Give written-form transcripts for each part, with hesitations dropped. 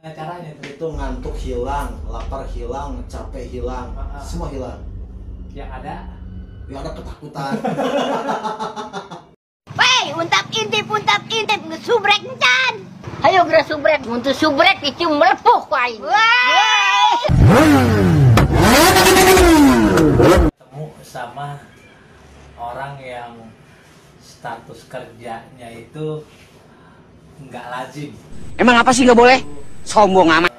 Caranya itu ngantuk hilang, lapar hilang, capek hilang, semua hilang. yang ada Ketakutan. Wey, untap intip ngesubrek encan. Hayo geus subrek, untuk subrek itu melepuh ku aing. ketemu sama orang yang status kerjanya itu nggak lazim. Emang apa sih nggak boleh? Sombong amat.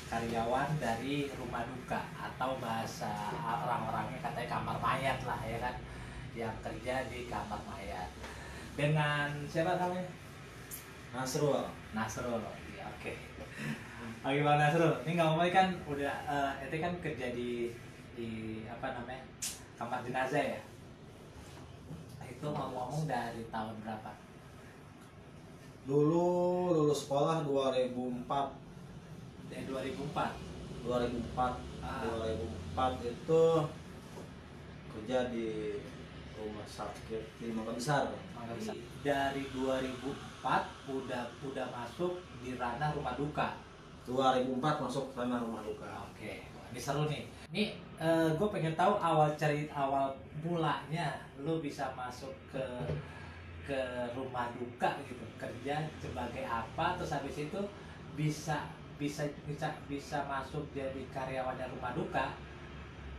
Karyawan dari rumah duka atau bahasa orang-orangnya katanya kamar mayat lah ya kan, yang kerja di kamar mayat. Dengan siapa namanya? Nasrul. Nasrul. Ya, oke. Oke Bang Nasrul, ini ngomongin kan udah itu kan kerja di apa namanya, kamar jenazah ya. Itu ngomong dari tahun berapa? Dulu lulus sekolah 2004. Dari 2004. 2004 itu kerja di rumah sakit di Mangga Besar. Dari 2004 udah masuk di ranah rumah duka. 2004 masuk ranah rumah duka. Oke, wah, ini seru nih. Ini gue pengen tahu awal mulanya lu bisa masuk ke rumah duka gitu, kerja sebagai apa, terus habis itu bisa masuk jadi karyawannya rumah duka.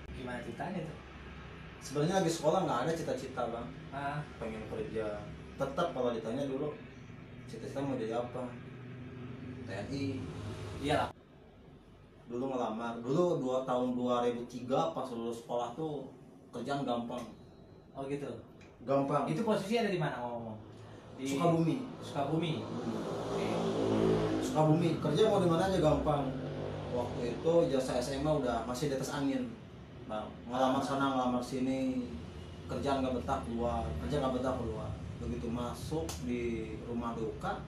Gimana ceritanya tuh? Sebenarnya lagi sekolah nggak ada cita-cita bang, pengen kerja. Tetap kalau ditanya dulu cita-cita mau jadi apa, TNI. Iyalah. Dulu ngelamar, dulu tahun 2003 pas lulus sekolah tuh kerjaan gampang. Oh gitu. Gampang. Itu posisi ada di mana ngomong? Di Sukabumi. Sukabumi. Oke. Sukabumi, kerja mau di mana aja gampang. Waktu itu jasa SMA udah masih di atas angin. Nah, ngelamar sana ngelamar sini, kerjaan nggak betah keluar, Begitu masuk di rumah duka,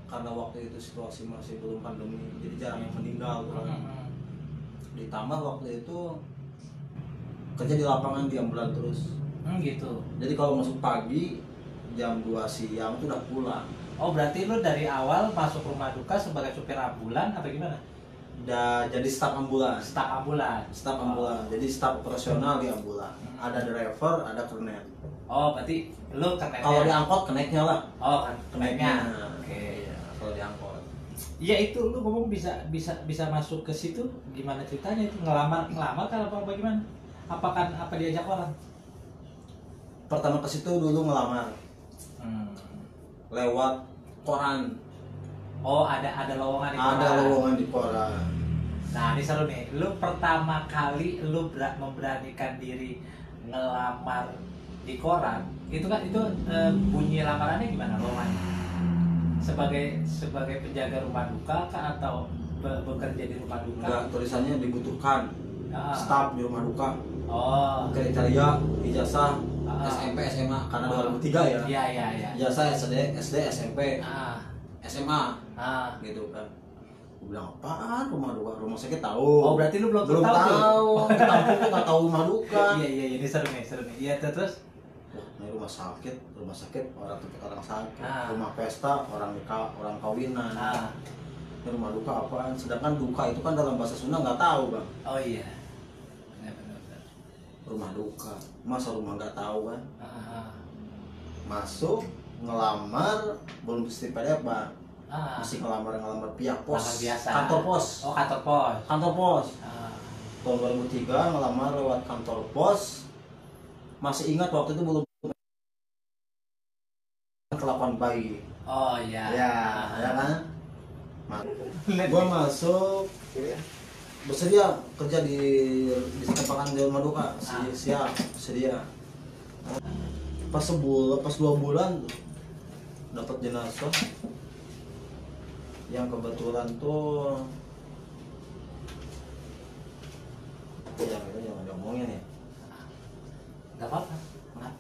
karena waktu itu situasi masih belum pandemi, jadi jarang yang meninggal tuh. Ditambah waktu itu kerja di lapangan di ambulan terus. Gitu. Jadi kalau masuk pagi jam 2 siang itu udah pulang. Oh berarti lu dari awal masuk rumah duka sebagai supir ambulan apa gimana? Udah jadi staf ambulan. Staf ambulan. Jadi staf operasional di ambulan. Ada driver, ada kernet. Oh berarti lu keneknya. Kalau diangkot keneknya lah. Oh kan keneknya. Oke. Ya, kalau diangkot. Iya itu lu ngomong bisa masuk ke situ, gimana ceritanya itu, ngelamar kan apa bagaimana? Apa diajak orang? Pertama ke situ dulu ngelamar. Lewat koran. Oh ada lowongan di koran. Ada lowongan di koran. Nah ini seru nih, lu pertama kali lu memberanikan diri ngelamar di koran, itu kan bunyi lamarannya gimana lowongannya? Sebagai penjaga rumah duka kan atau bekerja di rumah duka? Enggak, tulisannya dibutuhkan staf di rumah duka. Oh. Kriteria ijazah SMP SMA karena 2003 ya. Iya. Ijazah SD SMP SMA gitu kan. Gue bilang apaan rumah duka, rumah sakit tahu. Oh berarti lu belum tahu. Kampung tuh nggak tahu rumah duka. Iya ini seru nih. Iya terus. Wah, ini rumah sakit orang tempat orang sakit. Rumah pesta orang kawinan. Ini rumah duka apaan? Sedangkan duka itu kan dalam bahasa Sunda nggak tahu bang. Oh iya. Benar. Rumah duka, masa rumah nggak tahu kan? Masuk ngelamar belum mesti PDF bang. Masih ngelamar pihak pos. Biasa. Kantor pos. Oh kantor pos. Kantor pos. Tahun 2003 ngelamar lewat kantor pos. Masih ingat waktu itu belum kelapan bayi. Oh iya. Ya kan? Gua masuk bersedia kerja di tempat di rumah duka. Siap, sedia. Pas 2 bulan dapat jenazah yang kebetulan tuh yang itu jangan diomongin ya. Gak apa-apa.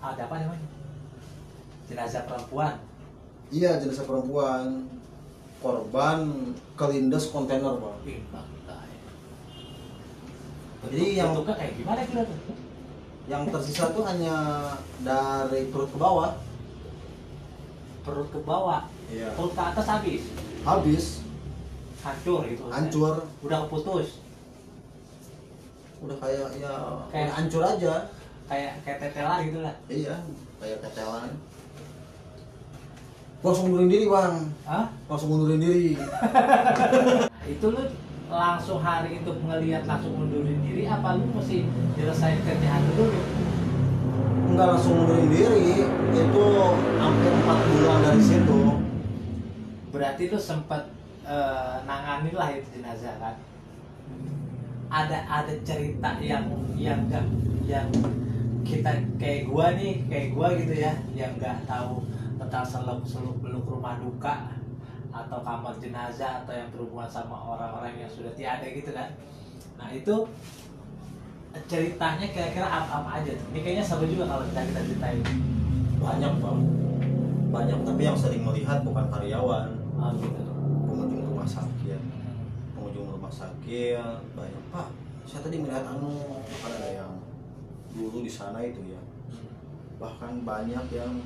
Ada apa namanya? Jenazah perempuan. Iya, jenazah perempuan. Korban kelindes kontainer bang. Jadi yang bentuknya kayak gimana kira tuh? Yang tersisa tuh hanya dari perut ke bawah. Perut ke bawah. Iya. Perut ke atas habis. Habis. hancur gitu. hancur, Udah keputus. udah kayak ya Kayak- udah hancur aja. Kayak tetelan gitu lah. Iya, kayak ketelan. Gua langsung mundurin diri bang, Hah? langsung mundurin diri. Itu lu langsung hari itu ngelihat langsung mundurin diri apa lu mesti nyelesain kerjaan dulu? Enggak langsung mundurin diri, itu hampir 4 bulan dari situ. Berarti lu sempat nanganin lah itu jenazah kan? Ada cerita yang enggak, yang kita kayak gua gitu ya, yang nggak tahu tentang seluk beluk rumah duka atau kamar jenazah atau yang berhubungan sama orang-orang yang sudah tiada gitu kan. Nah itu ceritanya kira-kira apa aja tuh? Ini kayaknya seru juga kalau kita ceritain. Banyak bang, banyak, tapi yang sering melihat bukan karyawan, Oh, gitu. pengunjung rumah sakit. Pengunjung rumah sakit banyak, Pak, saya tadi melihat kan ada yang dulu di sana itu ya, bahkan banyak yang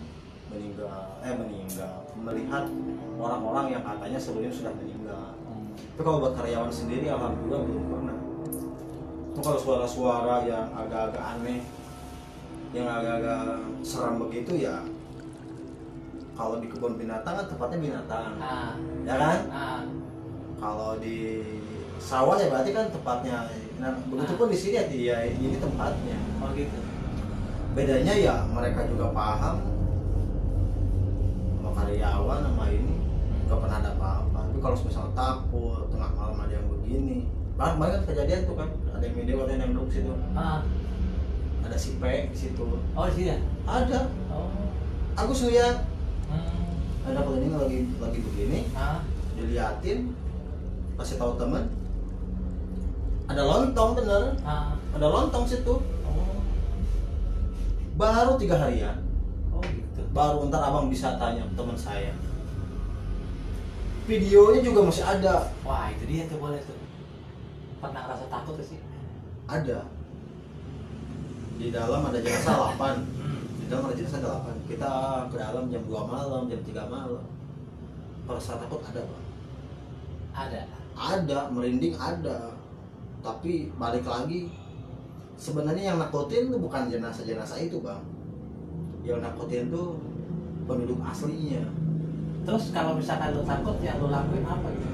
meninggal melihat orang-orang yang katanya sebelumnya sudah meninggal. Tapi kalau buat karyawan sendiri alhamdulillah belum pernah. Itu kalau suara-suara yang agak-agak aneh, yang agak-agak seram begitu ya, kalau di kebun binatang kan tempatnya binatang, Ah, ya kan? ah, Kalau di sawah ya berarti kan tempatnya. Nah, begitupun di sini ya ini tempatnya. oh gitu. Bedanya ya mereka juga paham, sama karyawan sama ini nggak pernah ada apa-apa. Tapi kalau misalnya takut tengah malam ada yang begini, banyak kejadian tuh kan, ada yang video ada yang duduk situ, Ah, ada si P di situ, oh sih ya. ada. Oh, Agus lihat hmm. ada ini lagi begini, Ah, diliatin, kasih tahu temen, ada lontong bener, ah, ada lontong situ. oh, Baru 3 harian. oh gitu. Baru ntar abang bisa tanya teman saya. Videonya juga masih ada. Wah itu dia tuh, boleh tuh. Pernah ngerasa takut gak sih? Ada. Di dalam ada jenazah 8. Hmm. Di dalam ada jenazah 8. Kita ke dalam jam 2 malam, jam 3 malam. Perasaan takut ada, Bang. Ada. Ada, merinding ada. Tapi balik lagi, sebenarnya yang nakutin tuh bukan jenazah-jenazah itu, Bang. Yang nakutin tuh penduduk aslinya. Terus kalau misalkan lu takut, yang lu lakuin apa gitu?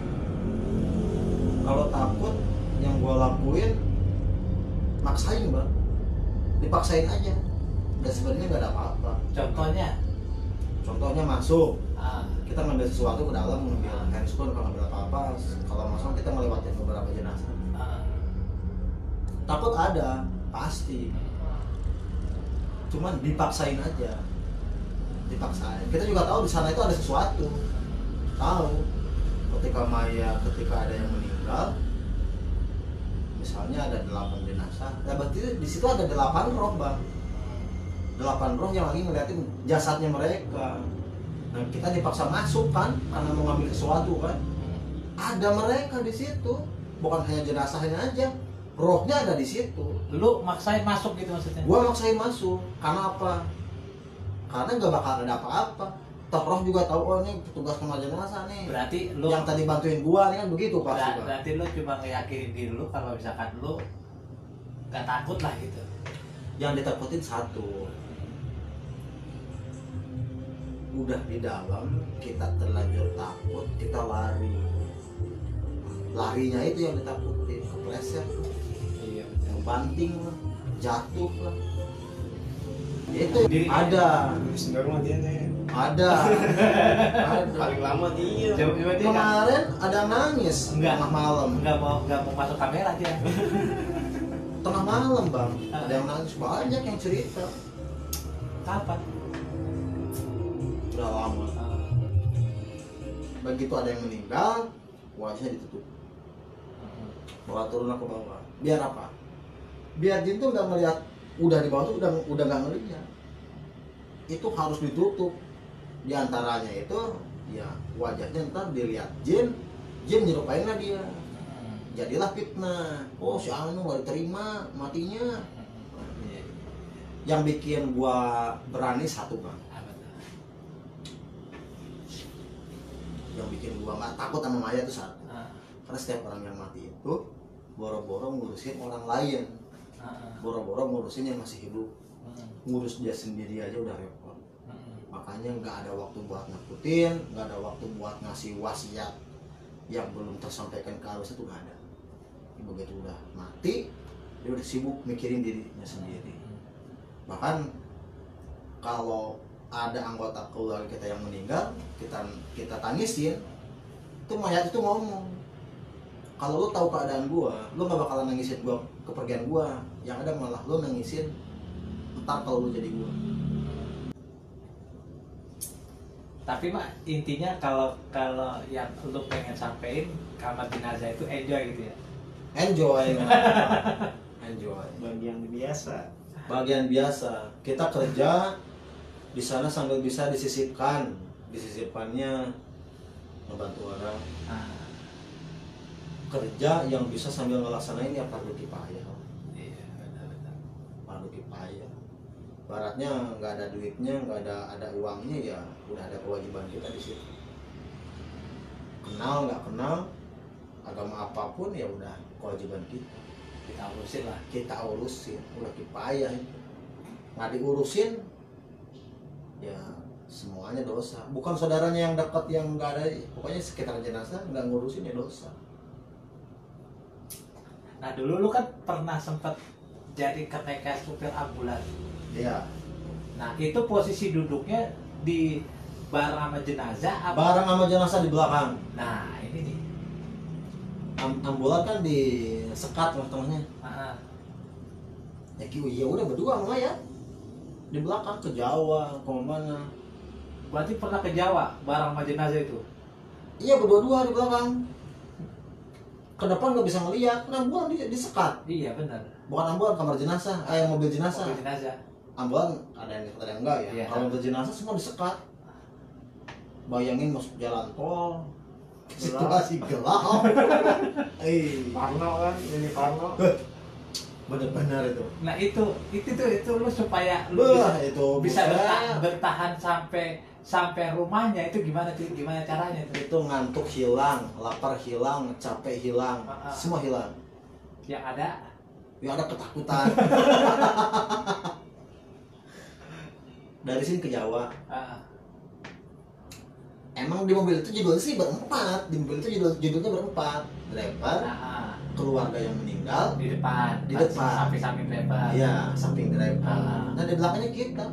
Kalau takut, yang gua lakuin maksain, Bang. Dipaksain aja. Dan sebenarnya nggak ada apa-apa. Contohnya? Contohnya masuk, Ah, kita ngambil sesuatu ke dalam, ngambil handphone, kalau ngambil apa-apa. Kalau masuk kita ngelewatin beberapa jenazah. ah. Takut ada, pasti. Cuman dipaksain aja. Dipaksain. Kita juga tahu di sana itu ada sesuatu. Tahu. Ketika ada yang meninggal, misalnya ada 8 jenazah, nah berarti di situ ada 8 roh, Bang. 8 roh yang lagi ngeliatin jasadnya mereka. Nah, kita dipaksa masuk kan karena mau ngambil sesuatu kan. Ada mereka di situ, bukan hanya jenazahnya aja. Rohnya ada di situ. Lu maksain masuk gitu maksudnya? Gua maksain masuk. Karena apa? Karena nggak bakal ada apa-apa. Toh roh juga tahu, oh ini petugas kamar jenazah nih. Berarti lu Yang tadi bantuin gua nih kan begitu pasti, Bang. berarti lu cuma ngeyakinin diri lu kalau misalkan lu gak takut lah gitu. Yang ditakutin satu. Udah di dalam kita terlanjur takut, kita lari. Larinya itu yang ditakutin, kepleset, Iya banting lah, jatuh lah. Itu Diri- ada. Sebenarnya dia nih Ada. Ada. paling lama dia. Coba dia kan Kemarin ada yang nangis Enggak. tengah malam. nggak mau masuk kamera aja. Tengah malam, Bang. Ada yang nangis, banyak yang cerita. Kapan? Udah lama. Ah, Begitu ada yang meninggal, wajahnya ditutup. Bawa turun ke bawah. Biar apa? Biar jin tuh nggak ngeliat, udah di bawah tuh udah nggak ngeliat. Itu harus ditutup. Di antaranya itu ya wajahnya ntar dilihat jin nyerupain lah dia. Jadilah fitnah. Oh si Anu nggak diterima matinya. Yang bikin gua berani satu, Bang. apa tuh? Yang bikin gua nggak takut sama mayat itu satu. Ah, Karena setiap orang yang mati itu boro-boro ngurusin orang lain, boro-boro ngurusin yang masih hidup. Ngurus dia sendiri aja udah repot. Makanya nggak ada waktu buat nakutin, nggak ada waktu buat ngasih wasiat yang belum tersampaikan ke arus itu nggak ada. Begitu udah mati, dia udah sibuk mikirin dirinya sendiri. Bahkan kalau ada anggota keluarga kita yang meninggal, kita tangisin, itu mayat itu ngomong, kalau lu tahu keadaan gua, lu nggak bakalan nangisin gua kepergian gua, yang ada malah lu nangisin entar kalau lu jadi gua. Tapi mak intinya kalau yang lu pengen sampein kamar jenazah itu enjoy gitu ya. Enjoy. Enjoy. Bagian biasa. Bagian biasa. Kita kerja di sana sambil bisa disisipkannya ngebantu orang. Kerja yang bisa sambil ngelaksanain ya fardu kifayah. Iya, benar-benar. Fardu kifayah. Baratnya nggak ada duitnya, nggak ada uangnya, ya udah ada kewajiban kita di situ. Kenal nggak kenal, agama apapun ya udah kewajiban kita. Kita urusin lah. Kita urusin, udah kifayah itu. Nggak diurusin, ya semuanya dosa. Bukan saudaranya yang dekat yang nggak ada, pokoknya sekitar jenazah nggak ngurusin ya dosa. Nah dulu lu kan pernah sempat jadi ketika supir ambulans. Iya. Nah itu posisi duduknya di bareng sama jenazah apa? Barang sama jenazah di belakang. Nah ini nih. Ambulan kan di sekat lah tengahnya. Ya udah berdua sama ya. Di belakang ke Jawa, ke mana? Berarti pernah ke Jawa bareng sama jenazah itu? Iya berdua-dua di belakang. Ke depan nggak bisa ngeliat, kan ambulan di sekat. Iya benar. Bukan ambulan, kamar jenazah, mobil jenazah. Mobil jenazah. Ambulan ada yang dekat ada yang enggak ya. Iya. Kalau mobil jenazah semua disekat. Bayangin masuk jalan tol, situasi gelap. Parno kan, ini Parno. Bener-bener itu. Nah itu lu supaya lu Wah, itu bisa buset. bertahan sampai rumahnya itu gimana caranya itu? Itu ngantuk hilang, lapar hilang, capek hilang, semua hilang. Yang ada Yang ada ketakutan. Dari sini ke Jawa. Emang di mobil itu judulnya sih berempat. Di mobil itu judulnya berempat. Driver, keluarga yang meninggal di depan. Samping driver. Iya, samping driver. Nah di belakangnya kita.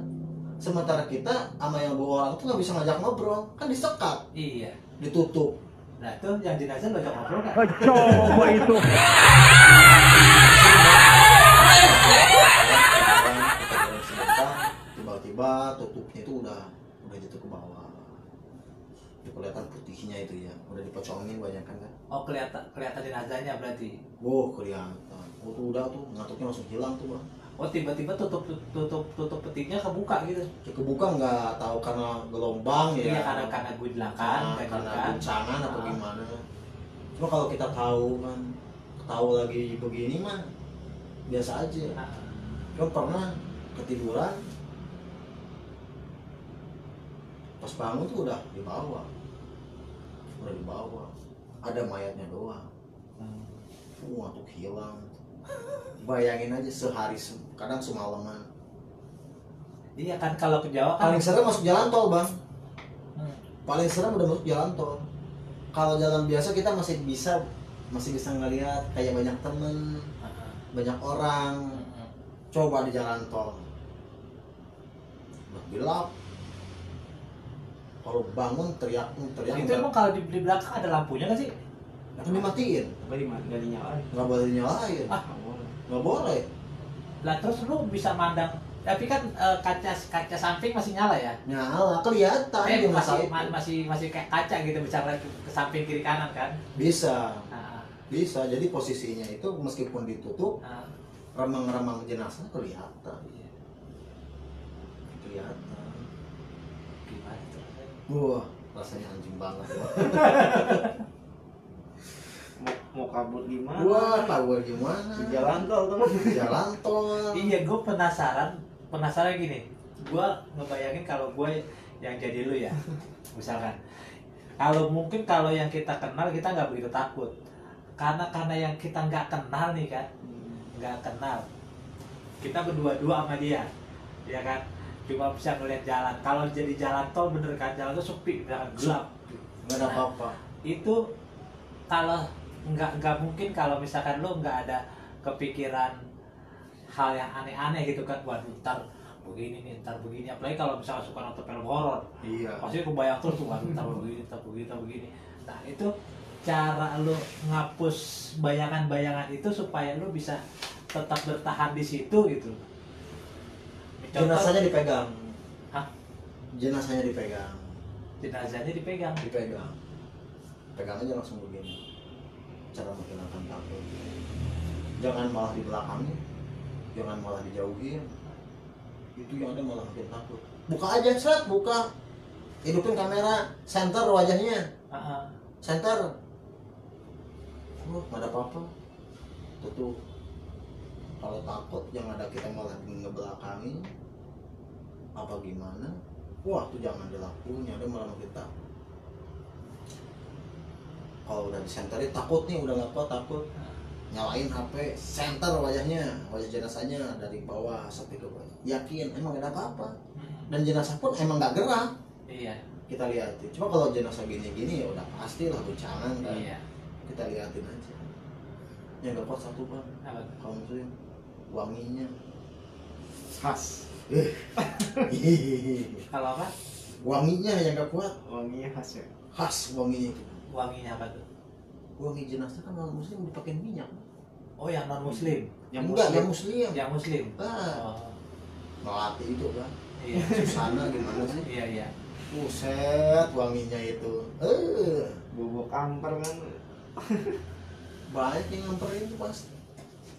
Sementara kita sama yang bawa orang tuh nggak bisa ngajak ngobrol, kan disekat, Iya. ditutup. Nah itu yang jenazah lo ajak ngobrol nggak? Coba itu. Tiba-tiba tutupnya itu udah jatuh ke bawah. Itu kelihatan putihnya itu ya, udah dipocongin banyak kan. Oh kelihatan jenazahnya berarti. Kelihatan. Tuh udah tuh ngantuknya langsung hilang tuh bang. Oh tiba-tiba tutup petiknya kebuka gitu. Ya, kebuka nggak tahu karena gelombang ya. Iya karena gudlakan, karena guncangan atau gimana. Cuma kalau kita tahu kan, tahu lagi begini mah biasa aja. Cuma pernah ketiduran, pas bangun tuh udah dibawa, ada mayatnya doang. Ngantuk hilang. Bayangin aja sehari, kadang semalaman. Iya kan kalau ke Jawa kan Paling serem masuk jalan tol bang. Paling serem udah masuk jalan tol. Kalau jalan biasa kita masih bisa ngelihat kayak banyak temen, banyak orang. Coba di jalan tol, udah gelap. Kalau bangun teriak. itu emang kalau di belakang ada lampunya nggak sih? Kan dimatiin, Apa di mana? Nggak dinyalain. nggak boleh dinyalain, nggak boleh. Lah terus lu bisa mandang, tapi kan kaca samping masih nyala ya? Nyala, kelihatan dia masih kayak kaca gitu bisa lihat ke samping kiri kanan kan? bisa. Nah, Bisa, jadi posisinya itu meskipun ditutup, remang-remang jenazah kelihatan. Kelihatan. gimana itu? Wah, rasanya anjing banget. Mau kabur gimana? Wah, kabur gimana? Di jalan tol tuh. Di jalan tol. Iya, gue penasaran gini. Gue ngebayangin kalau gue yang jadi lu ya, misalkan. Kalau mungkin kalau yang kita kenal kita nggak begitu takut. karena yang kita nggak kenal nih kan, nggak kenal, kita berdua-dua sama dia, ya kan, cuma bisa ngeliat jalan. Kalau jadi jalan tol bener kan, jalan tuh sepi, jangan gelap. nggak ada apa-apa. Itu kalau nggak mungkin kalau misalkan lo nggak ada kepikiran hal yang aneh-aneh gitu kan, waduh ntar begini nih, ntar begini. Apalagi kalau misalkan suka nonton film horor, Iya. pasti kebayang terus tuh, waduh ntar begini, ntar begini, ntar begini. Nah itu cara lo ngapus bayangan-bayangan itu supaya lo bisa tetap bertahan di situ gitu. Jenazahnya dipegang. Hah? Jenazahnya dipegang. Jenazahnya dipegang. Dipegang. Pegang aja langsung begini. Cara menghilangkan takut. Jangan malah di belakangnya. Jangan malah dijauhin. Itu yang ada malah makin takut. Buka aja, set, buka. Hidupin kamera, center wajahnya. Center. Nggak ada apa-apa. Tutup. Kalau takut yang ada kita malah ngebelakangi apa gimana, wah tuh jangan dilakuin, ada malah makin takut. Kalau udah disenterin takut nih, udah nggak kuat takut, nyalain HP, center wajahnya, wajah jenazahnya dari bawah sampai ke bawah, yakin emang gak ada apa-apa, dan jenazah pun emang nggak gerak. Iya. Kita liatin. Cuma kalau jenazah gini-gini ya udah pastilah guncangan kan. Iya. Kita liatin aja. Yang gak kuat satu bang. Apa tuh? Kalau muslim wanginya. Khas. Kalau apa? Wanginya yang gak kuat. Wanginya khas ya. Khas wanginya itu. Wanginya apa tuh? Wangi jenazah kan non muslim dipakai minyak. Oh yang non muslim. Enggak, yang muslim. Yang muslim. Ah, Oh. melati itu kan. Iya. Susana gimana sih? Iya iya. Buset wanginya itu. Bubuk amper kan. Banyak yang ngamperin itu pasti.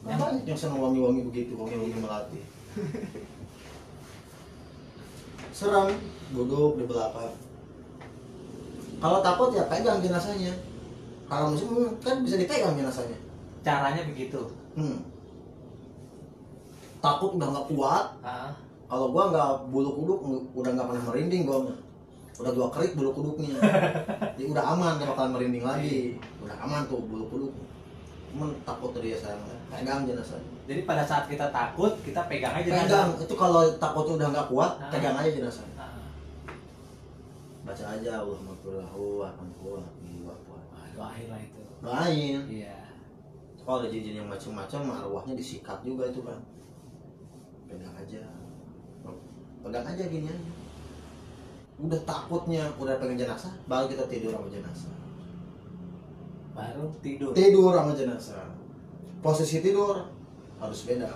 Banyak yang senang wangi-wangi begitu, wangi-wangi melati. Serem, duduk di belakang. Kalau takut ya pegang jenazahnya. Kalau muslim kan bisa dipegang jenazahnya. Caranya begitu. Takut udah nggak kuat. Ah. Kalau gua nggak bulu kuduk, udah nggak pernah merinding gua mah. Udah gua kerik bulu kuduknya. Jadi udah aman, gak bakalan merinding lagi. Udah aman tuh bulu kuduk. Cuman takut tadi ya sayang, pegang jenazahnya. Jadi pada saat kita takut, kita pegang aja. Pegang, itu kalau takutnya udah nggak kuat, Ah. pegang aja jenazahnya. Ah. Baca aja Allahumma qullahu wa Doain lah itu. doain. Iya. Kalau ada jin yang macam-macam, arwahnya disikat juga itu kan. Pegang aja. Pegang aja gini aja. Udah takutnya, udah pegang jenazah, baru kita tidur sama jenazah. Baru tidur. Tidur sama jenazah. Posisi tidur harus beda.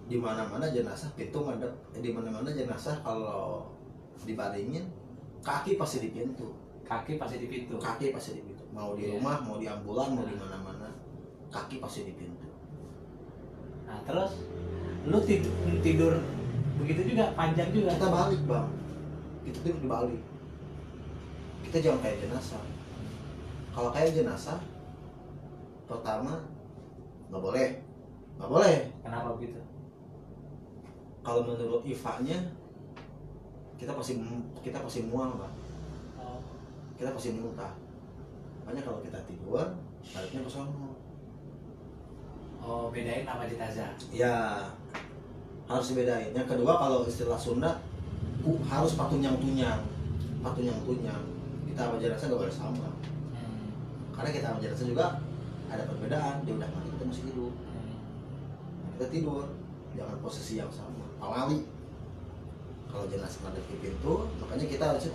Di mana-mana jenazah pintu ngadep, di mana-mana jenazah kalau dibaringin kaki pasti di pintu. Kaki pasti di pintu. Kaki pasti di pintu. Mau di Iya. rumah, mau di ambulan, mau di mana-mana, kaki pasti di pintu. Nah terus, lu tidur begitu juga, panjang juga. Kita balik bang, kita tidur dibalik. Kita jangan kayak jenazah. Kalau kayak jenazah, pertama nggak boleh, nggak boleh. Kenapa begitu? Kalau menurut IFA-nya, kita pasti mual bang. Oh. Kita pasti muntah. Makanya kalau kita tidur, baliknya ke sono. Oh, bedain nama jenazah. Ya, harus dibedain. Yang kedua, kalau istilah Sunda, harus patunyang-tunyang. Patunyang-tunyang. Kita sama jenazah gak boleh sama. Karena kita sama jenazah juga ada perbedaan. Dia udah mati, kita masih hidup. Kita tidur, jangan posisi yang sama. Pawali. Kalau jenazah ngadep ke pintu, makanya kita harus,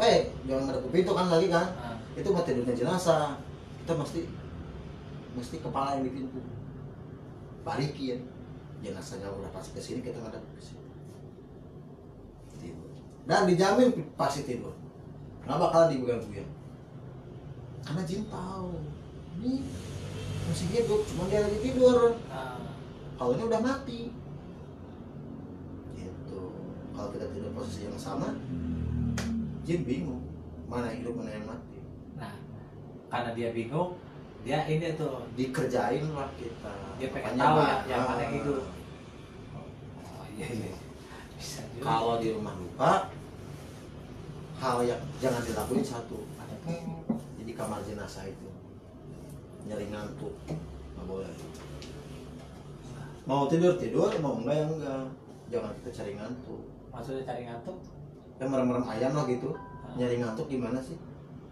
jangan ngadep ke pintu kan lagi kan. Itu mah tidurnya jenazah. Kita mesti kepala yang di pintu. Balikin. Jenazahnya udah pasti ke sini, kita ngadep ke sini. Tidur. Dan dijamin pasti tidur. Nggak bakalan digoyang-goyang. Karena jin tahu. Ini masih hidup, cuma dia lagi tidur. Kalau ini udah mati. Gitu. Kalau kita tidur posisi yang sama, jin bingung mana yang hidup mana yang mati. Nah, karena dia bingung, dia ini tuh Dikerjain lah kita. dia pengen Makanya, tahu Mbak, yang mana yang hidup. Oh iya iya. Bisa juga. Kalau di rumah lupa, hal yang jangan dilakuin satu. Jadi kamar jenazah itu nyari ngantuk, nggak boleh. Mau tidur tidur, mau enggak ya enggak. Jangan kita cari ngantuk. Maksudnya cari ngantuk? Ya merem-merem ayam lah gitu. Nyari ngantuk gimana sih?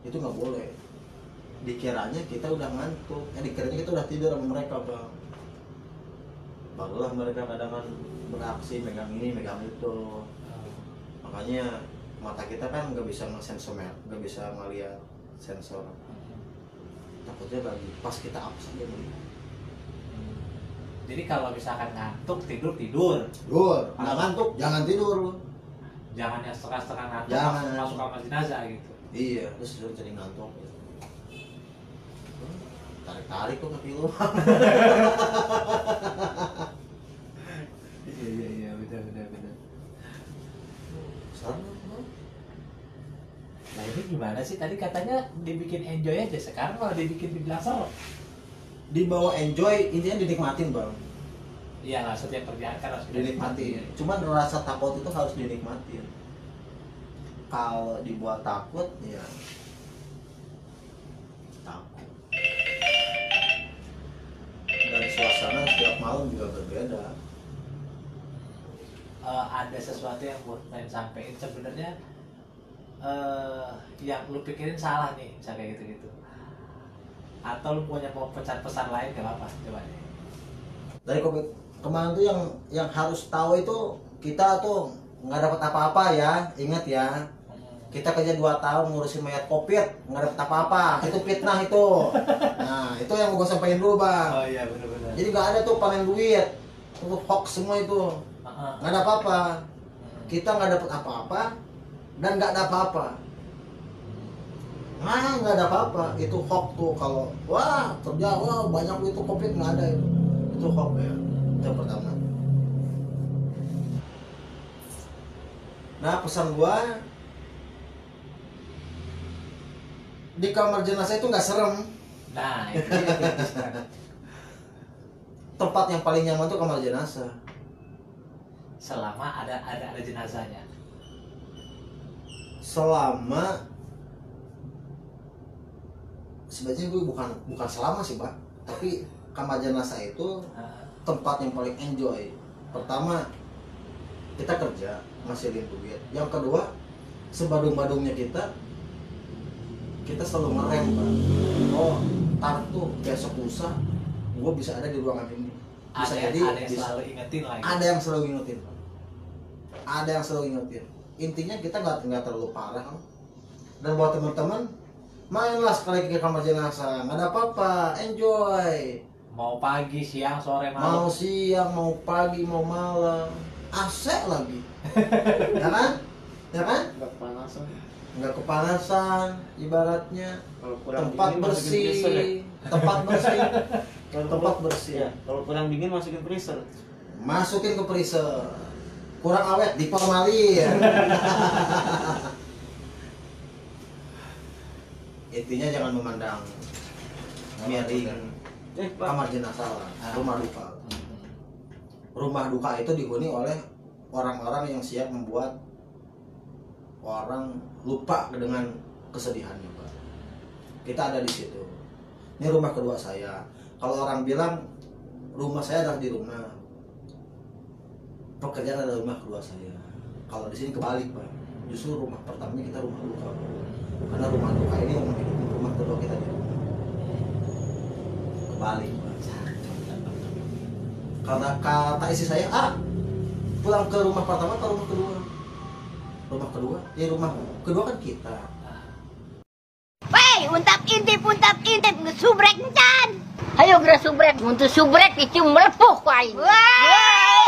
Itu nggak boleh. Dikiranya kita udah ngantuk, dikiranya kita udah tidur sama mereka bang. Barulah mereka kadang kan beraksi megang ini megang itu. Makanya mata kita kan nggak bisa ngesensor, nggak bisa ngeliat sensor. Takutnya lagi pas kita absen dia melihat. Jadi kalau misalkan ngantuk tidur tidur, Nggak ngantuk jangan tidur lu. jangan yang setengah-setengah ngantuk Jangan. masuk kamar jenazah gitu. Iya, terus suruh jadi ngantuk. Tarik-tarik kok kaki lu. Iya benar. Serem. Nah ini gimana sih? Tadi katanya dibikin enjoy aja, sekarang malah dibilang serem. Dibawa enjoy, intinya dinikmatin bang. Iya lah, setiap kerjaan kan harus Dinikmatin. Cuman rasa takut itu harus dinikmatin. Kalau dibuat takut, ya takut. Dan suasana setiap malam juga berbeda. Ada sesuatu yang buat pengen sampein sebenarnya yang lu pikirin salah nih, misalnya kayak gitu-gitu. Atau lu punya mau pesan-pesan lain gak apa-apa, coba deh. Dari COVID kemarin tuh yang harus tahu itu kita tuh nggak dapat apa-apa ya, ingat ya. Kita kerja 2 tahun ngurusin mayat COVID, nggak dapat apa-apa, itu fitnah itu. Nah itu yang mau gue sampaikan dulu bang. Oh iya benar-benar. Jadi nggak ada tuh panen duit, itu hoax semua itu, nggak ada apa-apa. Kita nggak dapat apa-apa dan nggak ada apa-apa. Nah nggak ada apa-apa, itu hoax tuh. Kalau wah kerja wah banyak itu COVID, nggak ada itu hoax ya. Itu yang pertama. Nah pesan gua, di kamar jenazah itu nggak serem. Nah itu dia. Tempat yang paling nyaman tuh kamar jenazah. Selama ada jenazahnya. Selama sebenarnya gue bukan selama sih pak, tapi kamar jenazah itu tempat yang paling enjoy. Pertama kita kerja ngasilin duit, yang kedua sebadung-badungnya kita selalu ngerem pak. Oh ntar tuh besok lusa gue bisa ada di ruangan ini. Bisa Ada jadi yang selalu ingetin lagi. ada yang selalu ingetin pak. Ada yang selalu ingetin. Intinya kita nggak terlalu parah kan? Dan buat teman-teman mainlah sekali ke kamar jenazah, nggak ada apa-apa, enjoy. Mau pagi, siang, sore, Mau malam. siang, mau pagi, mau malam, asik lagi, ya kan? Ya kan? Nggak kepanasan. Nggak kepanasan, ibaratnya Kalau kurang tempat dingin, masukin freezer ya. bersih, tempat bersih, Kalau tempat bersih. Ya, kalau kurang dingin masukin freezer. Masukin ke freezer, kurang awet diformalin. Intinya jangan memandang miring Pak. kamar jenazah lah, rumah duka. Rumah duka itu dihuni oleh orang-orang yang siap membuat orang lupa dengan kesedihannya, Pak. Kita ada di situ. Ini rumah kedua saya. Kalau orang bilang rumah saya adalah di rumah, pekerjaan adalah rumah kedua saya. Kalau di sini kebalik, Pak. Justru rumah pertamanya kita rumah duka, Pak. Karena rumah duka ini yang menghidupkan rumah kedua kita di rumah. Kebalik, Pak. Karena kata istri saya, pulang ke rumah pertama atau rumah kedua? Rumah kedua? Ya rumah kedua kan kita. Wey, untap intip ngesubrek encan. Hayo gerak subrek, untuk subrek itu melepuh ku aing. Wey.